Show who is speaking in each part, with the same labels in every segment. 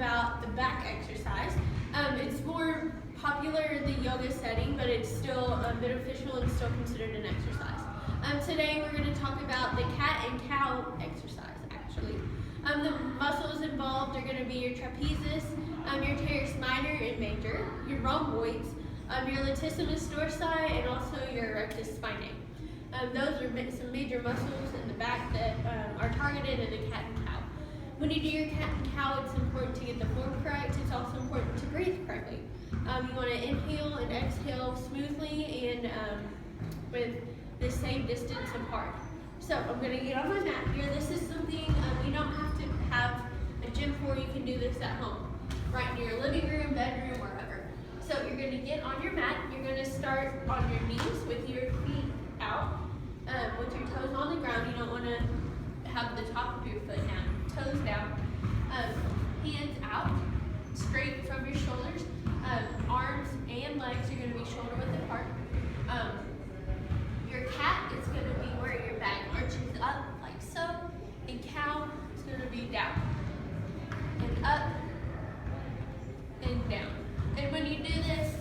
Speaker 1: about the back exercise. It's more popular in the yoga setting, but it's still beneficial and still considered an exercise. Today we're going to talk about the cat and cow exercise, actually. The muscles involved are going to be your trapezius, your teres minor and major, your rhomboids, your latissimus dorsi, and also your rectus spinae. Those are some major muscles in the back that are targeted in the cat and cow. When you do your cat and cow, it's important to get the form correct. It's also important to breathe correctly. You want to inhale and exhale smoothly and with the same distance apart. So I'm going to get on my mat here. This is something you don't have to have a gym for. You can do this at home, right in your living room, bedroom, wherever. So you're going to get on your mat. You're going to start on your knees with your feet out, with your toes on the ground. You don't want to have the top of your foot down, toes down, hands out, straight from your shoulders. Arms and legs are going to be shoulder width apart. Your cat is going to be where your back arches up like so, and cow is going to be down and up and down. And when you do this,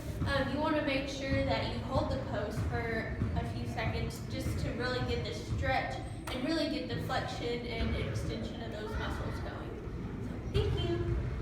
Speaker 1: you want to make sure that you hold the pose for a few seconds just to really get the stretch and really get the flexion and extension of those muscles going. So, thank you.